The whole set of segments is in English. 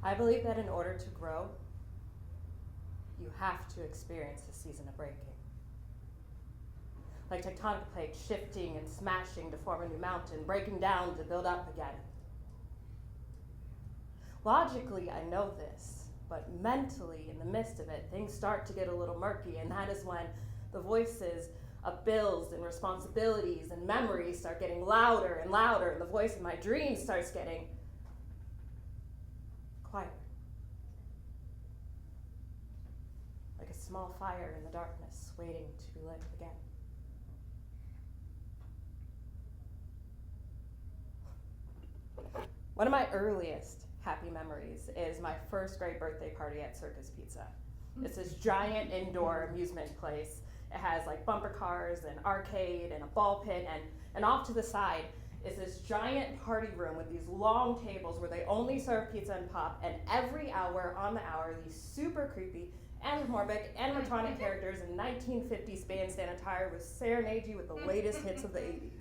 I believe that in order to grow, you have to experience a season of breaking. Like tectonic plates shifting and smashing to form a new mountain, breaking down to build up again. Logically, I know this, but mentally, in the midst of it, things start to get a little murky, and that is when the voices of bills and responsibilities and memories start getting louder and louder, and the voice of my dreams starts getting quieter. Like a small fire in the darkness, waiting to be lit again. One of my earliest happy memories is my first grade birthday party at Circus Pizza. It's this giant indoor amusement place. It has like bumper cars and arcade and a ball pit, and off to the side is this giant party room with these long tables where they only serve pizza and pop, and every hour on the hour, these super creepy anthropomorphic animatronic characters in 1950s bandstand attire would serenade you with the latest hits of the 80s.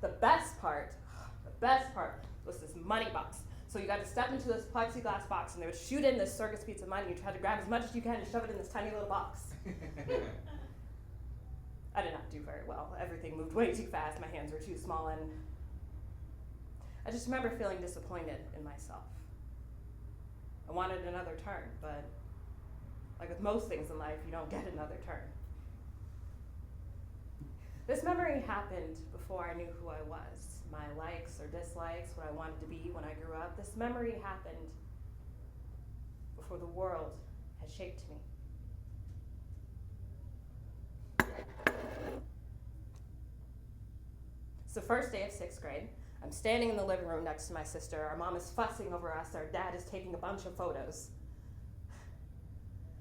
The best part was this money box. So you got to step into this plexiglass box, and they would shoot in this Circus Pizza money. You try to grab as much as you can and shove it in this tiny little box. I did not do very well. Everything moved way too fast. My hands were too small, and I just remember feeling disappointed in myself. I wanted another turn, but like with most things in life, you don't get another turn. This memory happened before I knew who I was, my likes or dislikes, what I wanted to be when I grew up. This memory happened before the world had shaped me. It's the first day of 6th grade. I'm standing in the living room next to my sister. Our mom is fussing over us. Our dad is taking a bunch of photos.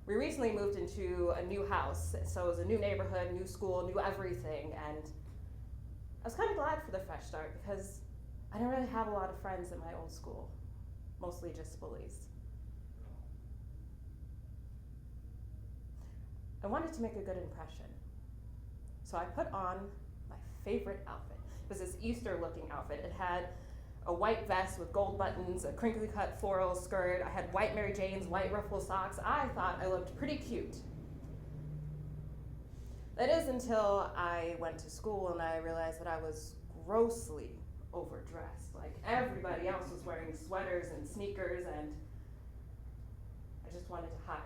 We recently moved into a new house, so it was a new neighborhood, new school, new everything, and I was kind of glad for the fresh start because I didn't really have a lot of friends at my old school, mostly just bullies. I wanted to make a good impression, so I put on my favorite outfit. It was this Easter-looking outfit. It had a white vest with gold buttons, a crinkly cut floral skirt. I had white Mary Janes, white ruffle socks. I thought I looked pretty cute. That is until I went to school and I realized that I was grossly overdressed. Like everybody else was wearing sweaters and sneakers, and I just wanted to hide.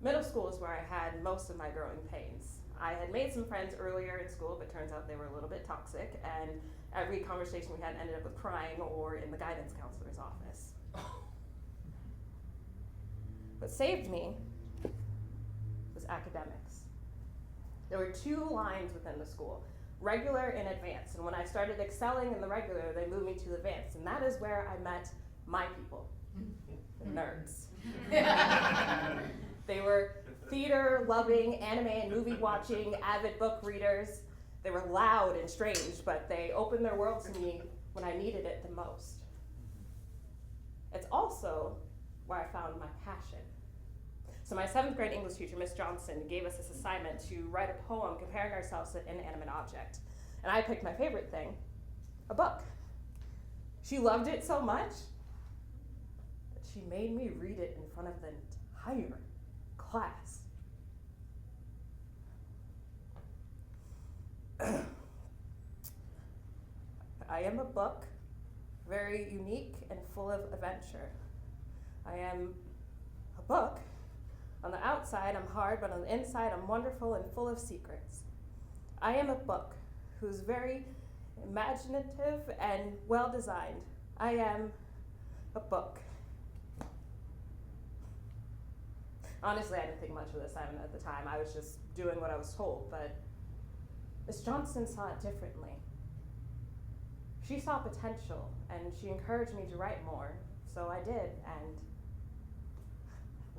Middle school is where I had most of my growing pains. I had made some friends earlier in school, but turns out they were a little bit toxic, and every conversation we had ended up with crying or in the guidance counselor's office. What saved me was academics. There were 2 lines within the school, regular and advanced, and when I started excelling in the regular, they moved me to the advanced, and that is where I met my people, the nerds. They were theater-loving, anime and movie-watching, avid book readers. They were loud and strange, but they opened their world to me when I needed it the most. It's also where I found my passion. So my 7th grade English teacher, Miss Johnson, gave us this assignment to write a poem comparing ourselves to an inanimate object. And I picked my favorite thing, a book. She loved it so much that she made me read it in front of the entire class. I am a book, very unique and full of adventure. I am a book. On the outside, I'm hard, but on the inside, I'm wonderful and full of secrets. I am a book who's very imaginative and well-designed. I am a book. Honestly, I didn't think much of the assignment at the time. I was just doing what I was told, but Ms. Johnson saw it differently. She saw potential, and she encouraged me to write more, so I did, and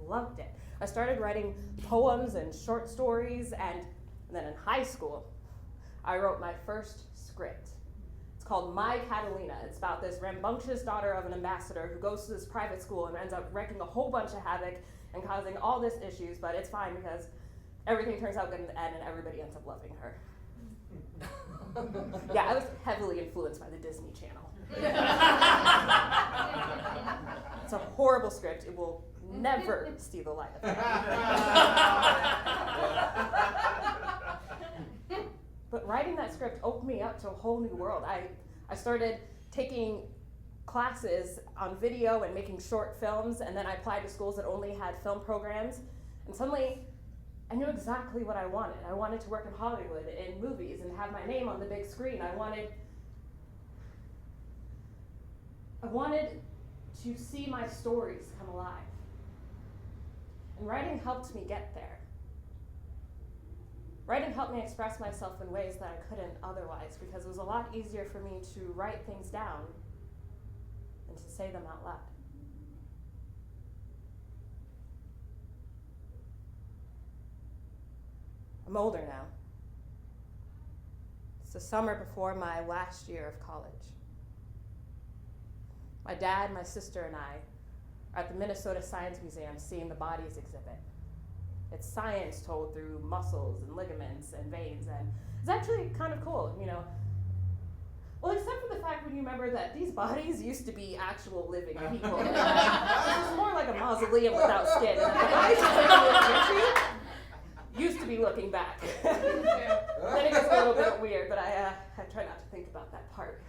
loved it. I started writing poems and short stories, and then in high school, I wrote my first script. It's called My Catalina. It's about this rambunctious daughter of an ambassador who goes to this private school and ends up wreaking a whole bunch of havoc and causing all these issues, but it's fine because everything turns out good in the end and everybody ends up loving her. Yeah, I was heavily influenced by the Disney Channel. It's a horrible script. It will never see the light of day. But writing that script opened me up to a whole new world. I started taking classes on video and making short films, and then I applied to schools that only had film programs, and suddenly I knew exactly what I wanted. I wanted to work in Hollywood, in movies, and have my name on the big screen. I wanted to see my stories come alive. And writing helped me get there. Writing helped me express myself in ways that I couldn't otherwise, because it was a lot easier for me to write things down than to say them out loud. I'm older now. It's the summer before my last year of college. My dad, my sister, and I are at the Minnesota Science Museum seeing the bodies exhibit. It's science told through muscles and ligaments and veins, and it's actually kind of cool, you know. Well, except for the fact when you remember that these bodies used to be actual living people. This is more like a mausoleum without skin, and the bodies used to be looking back. Then it gets a little bit weird, but I try not to think about that part.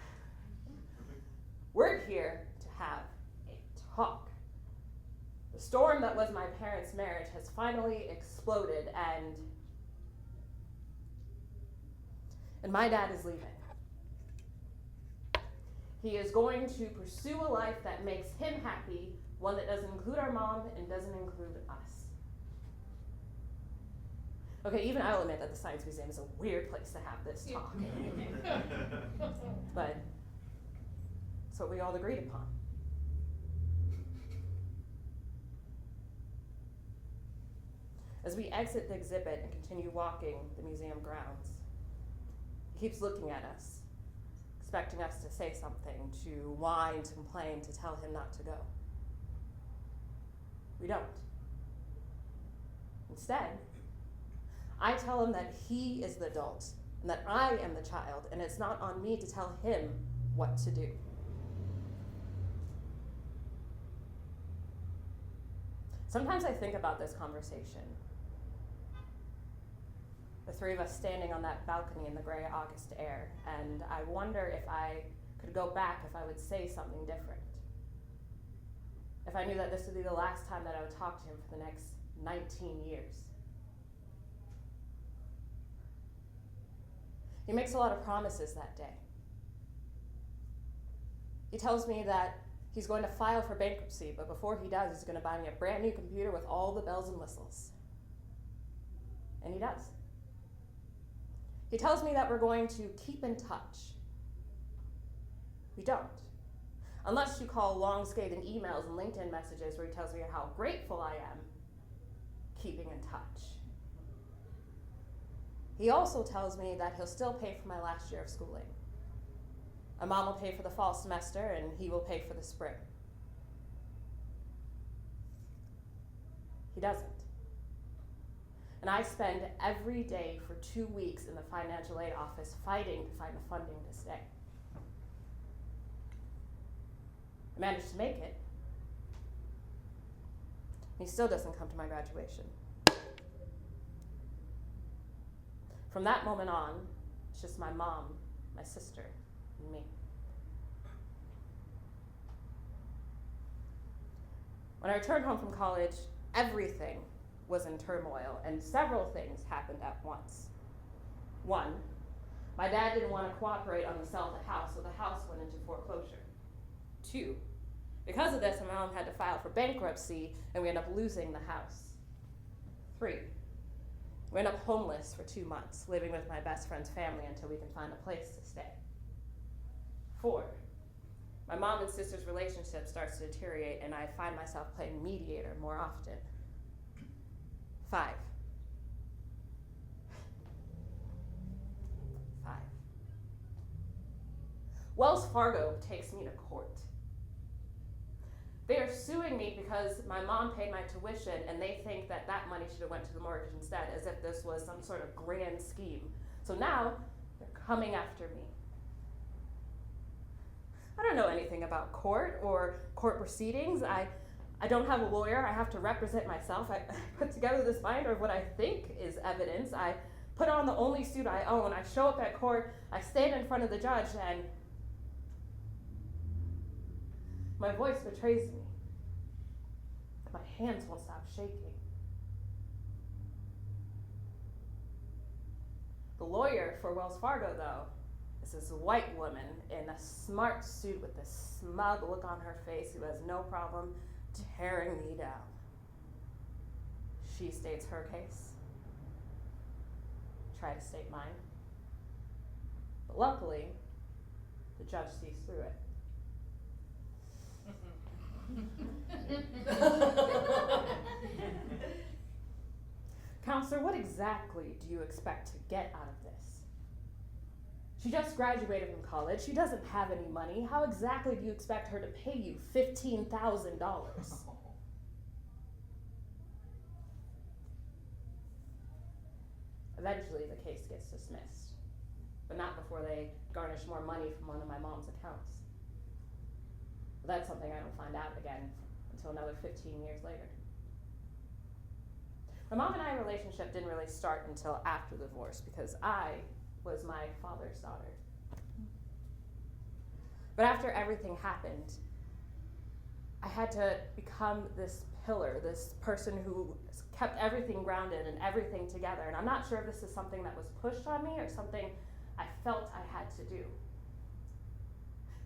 We're here to have a talk. The storm that was my parents' marriage has finally exploded, and my dad is leaving. He is going to pursue a life that makes him happy, one that doesn't include our mom and doesn't include us. Okay, even I'll admit that the Science Museum is a weird place to have this talk. But it's what we all agreed upon. As we exit the exhibit and continue walking the museum grounds, he keeps looking at us, expecting us to say something, to whine, to complain, to tell him not to go. We don't. Instead, I tell him that he is the adult and that I am the child, and it's not on me to tell him what to do. Sometimes I think about this conversation. The three of us standing on that balcony in the gray August air, and I wonder if I could go back, if I would say something different. If I knew that this would be the last time that I would talk to him for the next 19 years. He makes a lot of promises that day. He tells me that he's going to file for bankruptcy, but before he does, he's going to buy me a brand new computer with all the bells and whistles. And he does. He tells me that we're going to keep in touch. We don't. Unless you call long scathing emails and LinkedIn messages where he tells me how grateful I am keeping in touch. He also tells me that he'll still pay for my last year of schooling. My mom will pay for the fall semester, and he will pay for the spring. He doesn't. And I spend every day for 2 weeks in the financial aid office fighting to find the funding to stay. I managed to make it. He still doesn't come to my graduation. From that moment on, it's just my mom, my sister, and me. When I returned home from college, everything was in turmoil, and several things happened at once. One, my dad didn't want to cooperate on the sale of the house, so the house went into foreclosure. Two, because of this, my mom had to file for bankruptcy, and we ended up losing the house. Three, we ended up homeless for 2 months, living with my best friend's family until we can find a place to stay. 4, my mom and sister's relationship starts to deteriorate, and I find myself playing mediator more often. 5. Wells Fargo takes me to court. They are suing me because my mom paid my tuition, and they think that that money should have went to the mortgage instead, as if this was some sort of grand scheme. So now they're coming after me. I don't know anything about court or court proceedings. I don't have a lawyer. I have to represent myself. I put together this binder of what I think is evidence. I put on the only suit I own. I show up at court. I stand in front of the judge, and my voice betrays me. My hands won't stop shaking. The lawyer for Wells Fargo, though, is this white woman in a smart suit with this smug look on her face who has no problem tearing me down. She states her case. Try to state mine. But luckily, the judge sees through it. Counselor, what exactly do you expect to get out of this? She just graduated from college. She doesn't have any money. How exactly do you expect her to pay you $15,000? Eventually, the case gets dismissed, but not before they garnish more money from one of my mom's accounts. But that's something I don't find out again until another 15 years later. My mom and I's relationship didn't really start until after the divorce because I was my father's daughter. But after everything happened, I had to become this pillar, this person who kept everything grounded and everything together. And I'm not sure if this is something that was pushed on me or something I felt I had to do.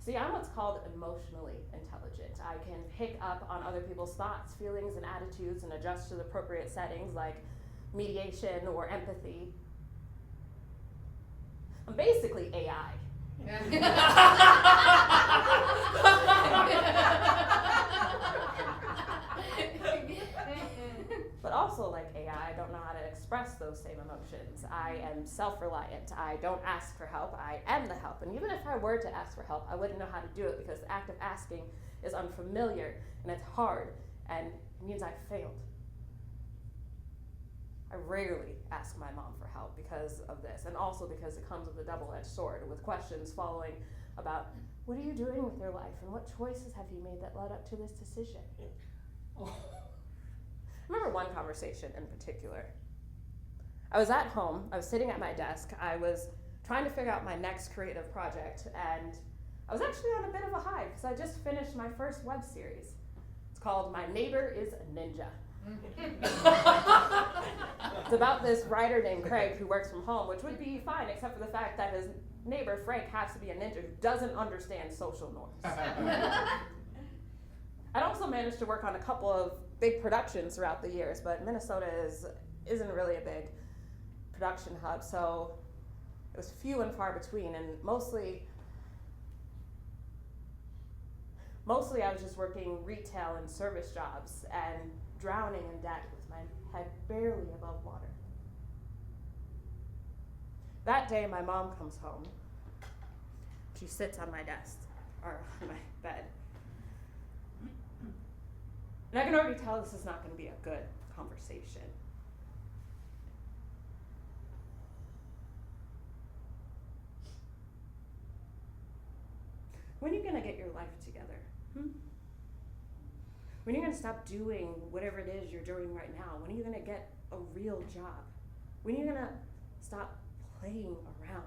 See, I'm what's called emotionally intelligent. I can pick up on other people's thoughts, feelings, and attitudes and adjust to the appropriate settings like mediation or empathy. I'm basically AI. But also like AI, I don't know how to express those same emotions. I am self-reliant. I don't ask for help. I am the help. And even if I were to ask for help, I wouldn't know how to do it because the act of asking is unfamiliar and it's hard and it means I failed. I rarely ask my mom for help because of this, and also because it comes with a double-edged sword with questions following about what are you doing with your life and what choices have you made that led up to this decision? I remember one conversation in particular. I was at home, I was sitting at my desk, I was trying to figure out my next creative project, and I was actually on a bit of a high because I just finished my first web series. It's called My Neighbor is a Ninja. It's about this writer named Craig who works from home, which would be fine except for the fact that his neighbor Frank has to be a ninja who doesn't understand social norms. I'd also managed to work on a couple of big productions throughout the years, but Minnesota isn't really a big production hub, so it was few and far between, and mostly I was just working retail and service jobs and drowning in debt with my head barely above water. That day, my mom comes home. She sits on my desk, or on my bed. And I can already tell this is not going to be a good conversation. When are you going to get your life together? When are you going to stop doing whatever it is you're doing right now? When are you going to get a real job? When are you going to stop playing around?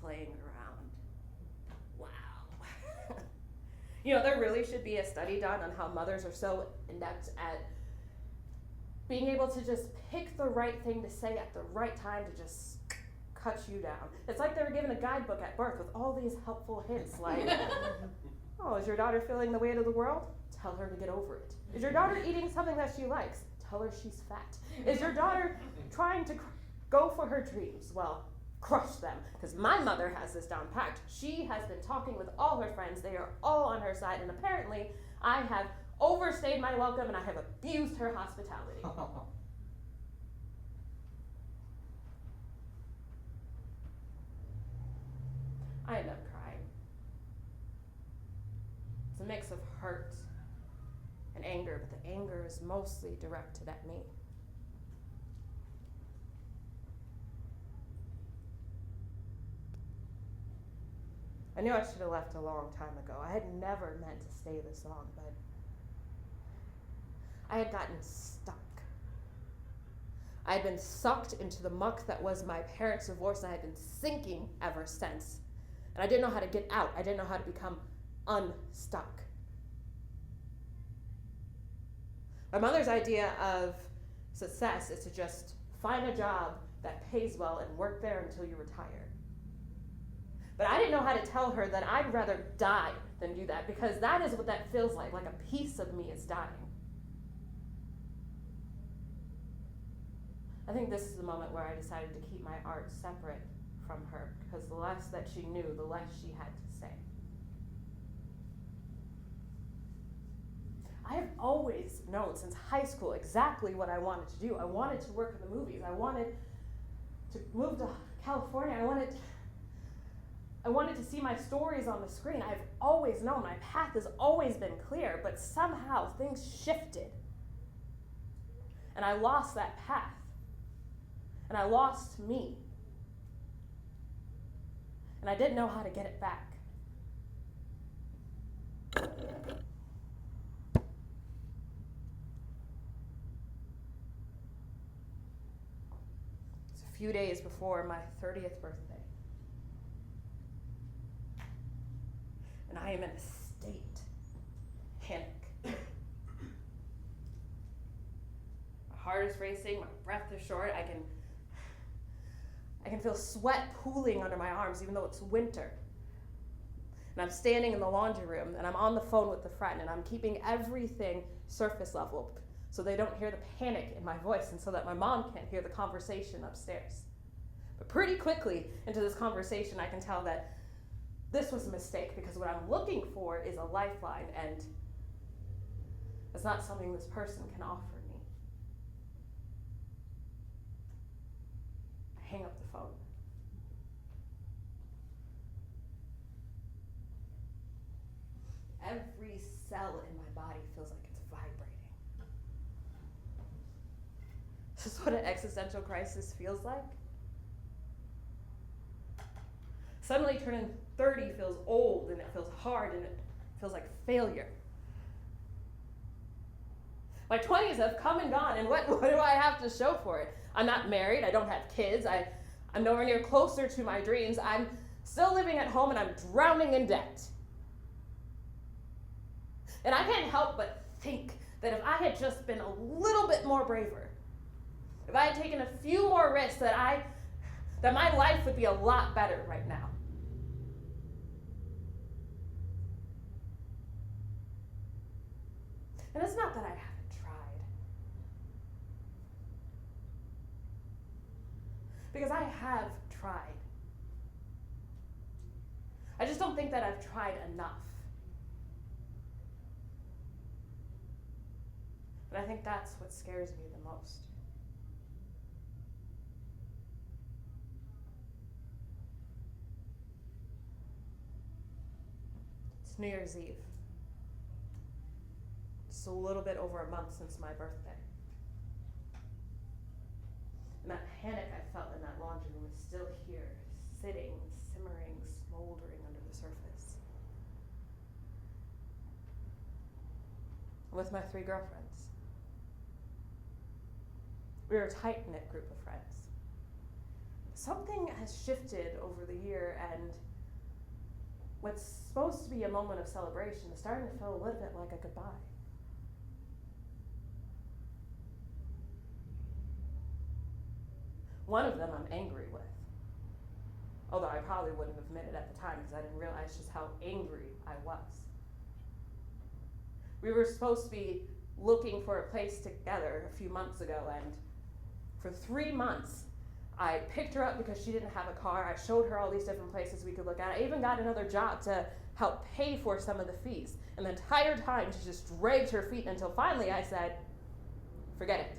Playing around. Wow. You know, there really should be a study done on how mothers are so inept at being able to just pick the right thing to say at the right time to just cut you down. It's like they were given a guidebook at birth with all these helpful hints like, oh, is your daughter feeling the weight of the world? Tell her to get over it. Is your daughter eating something that she likes? Tell her she's fat. Is your daughter trying to go for her dreams? Well, crush them, because my mother has this down packed. She has been talking with all her friends. They are all on her side, and apparently I have overstayed my welcome and I have abused her hospitality. I end up crying. It's a mix of hurt and anger, but the anger is mostly directed at me. I knew I should have left a long time ago. I had never meant to stay this long, but I had gotten stuck. I had been sucked into the muck that was my parents' divorce, and I had been sinking ever since. And I didn't know how to get out. I didn't know how to become unstuck. My mother's idea of success is to just find a job that pays well and work there until you retire. But I didn't know how to tell her that I'd rather die than do that, because that is what that feels like a piece of me is dying. I think this is the moment where I decided to keep my art separate from her, because the less that she knew, the less she had to say. I have always known since high school exactly what I wanted to do. I wanted to work in the movies. I wanted to move to California. I wanted to see my stories on the screen. I've always known my path has always been clear, but somehow things shifted. And I lost that path. And I lost me. And I didn't know how to get it back. It's a few days before my 30th birthday. And I am in a state panic. My heart is racing, my breath is short, I can feel sweat pooling under my arms even though it's winter. And I'm standing in the laundry room and I'm on the phone with a friend and I'm keeping everything surface level so they don't hear the panic in my voice and so that my mom can't hear the conversation upstairs. But pretty quickly into this conversation I can tell that this was a mistake, because what I'm looking for is a lifeline, and it's not something this person can offer me. I hang up the phone. Every cell in my body feels like it's vibrating. This is what an existential crisis feels like. Suddenly turning 30 feels old, and it feels hard, and it feels like failure. My 20s have come and gone, and what do I have to show for it? I'm not married, I don't have kids, I'm nowhere near closer to my dreams, I'm still living at home, and I'm drowning in debt. And I can't help but think that if I had just been a little bit more braver, if I had taken a few more risks, that my life would be a lot better right now. And it's not that I haven't tried. Because I have tried. I just don't think that I've tried enough. And I think that's what scares me the most. It's New Year's Eve. It's a little bit over a month since my birthday. And that panic I felt in that laundry room is still here, sitting, simmering, smoldering under the surface. I'm with my 3 girlfriends. We were a tight-knit group of friends. Something has shifted over the year, and what's supposed to be a moment of celebration is starting to feel a little bit like a goodbye. One of them I'm angry with, although I probably wouldn't have admitted at the time because I didn't realize just how angry I was. We were supposed to be looking for a place together a few months ago, and for 3 months I picked her up because she didn't have a car. I showed her all these different places we could look at. I even got another job to help pay for some of the fees. And the entire time she just dragged her feet until finally I said, forget it.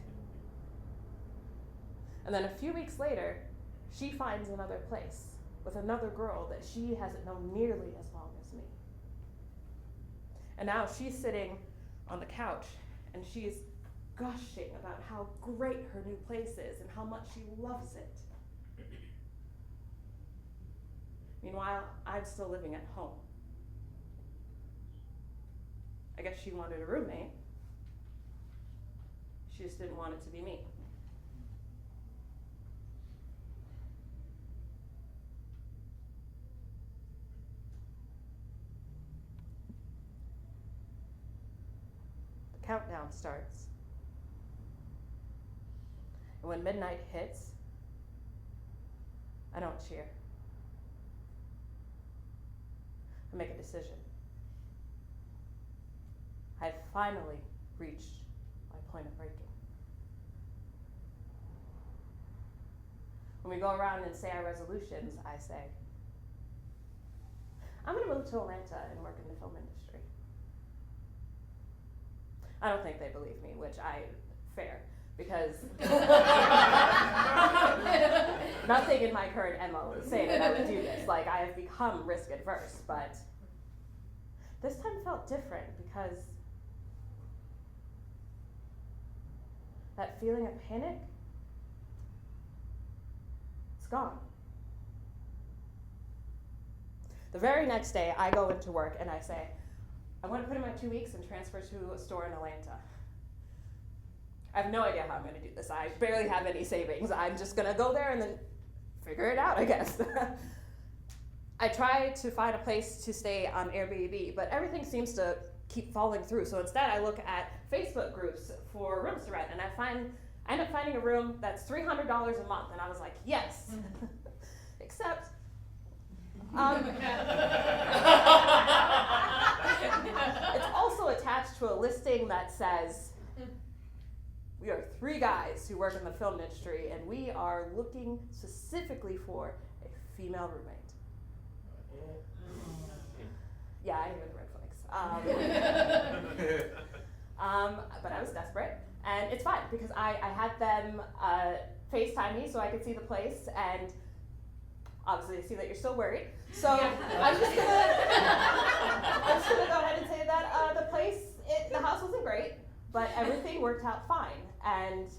And then a few weeks later, she finds another place with another girl that she hasn't known nearly as long as me. And now she's sitting on the couch and she's gushing about how great her new place is and how much she loves it. Meanwhile, I'm still living at home. I guess she wanted a roommate. She just didn't want it to be me. The countdown starts. And when midnight hits, I don't cheer. I make a decision. I finally reached my point of breaking. When we go around and say our resolutions, I say, I'm going to move to Atlanta and work in the film industry. I don't think they believe me, which fair, because nothing in my current MO is saying that I would do this. Like, I have become risk adverse, but this time felt different because that feeling of panic, it's gone. The very next day, I go into work and I say, I want to put in my 2 weeks and transfer to a store in Atlanta. I have no idea how I'm going to do this. I barely have any savings. I'm just going to go there and then figure it out, I guess. I try to find a place to stay on Airbnb, but everything seems to keep falling through. So instead, I look at Facebook groups for rooms to rent, and I end up finding a room that's $300 a month, and I was like, yes. Except, it's also attached to a listing that says, we are 3 guys who work in the film industry, and we are looking specifically for a female roommate. Yeah, I hear the red flags. But I was desperate, and it's fine because I had them FaceTime me so I could see the place, and obviously I see that you're still worried. So I'm just gonna go ahead and say that the house wasn't great, but everything worked out fine. And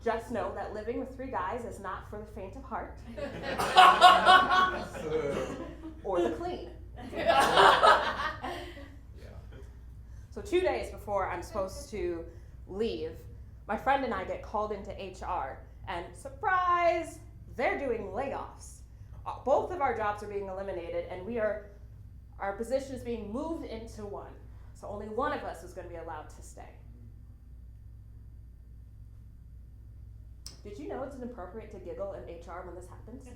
just know that living with 3 guys is not for the faint of heart or the clean. So 2 days before I'm supposed to leave, my friend and I get called into HR, and surprise, they're doing layoffs. Both of our jobs are being eliminated, and our position is being moved into one. So only one of us is going to be allowed to stay. Did you know it's inappropriate to giggle in HR when this happens?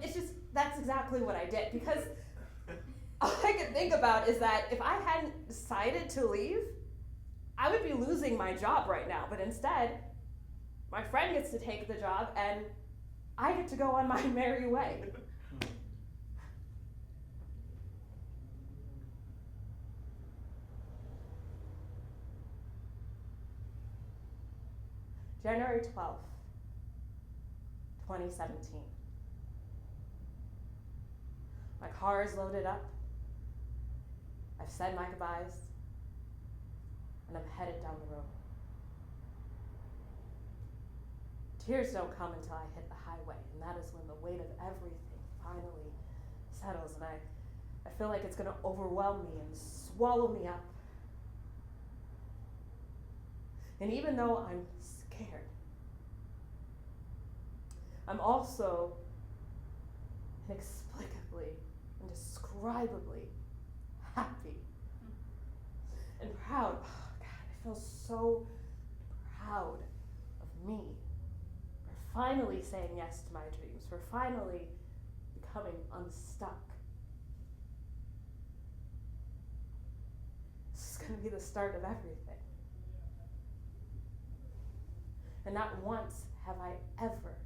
It's just, that's exactly what I did, because all I could think about is that if I hadn't decided to leave, I would be losing my job right now, but instead, my friend gets to take the job and I get to go on my merry way. January 12th, 2017. My car is loaded up. I've said my goodbyes, and I'm headed down the road. Tears don't come until I hit the highway, and that is when the weight of everything finally settles, and I feel like it's going to overwhelm me and swallow me up. And even though I'm scared, I'm also inexplicably, indescribably happy and proud. Oh God, I feel so proud of me. We're finally saying yes to my dreams. We're finally becoming unstuck. This is going to be the start of everything. And not once have I ever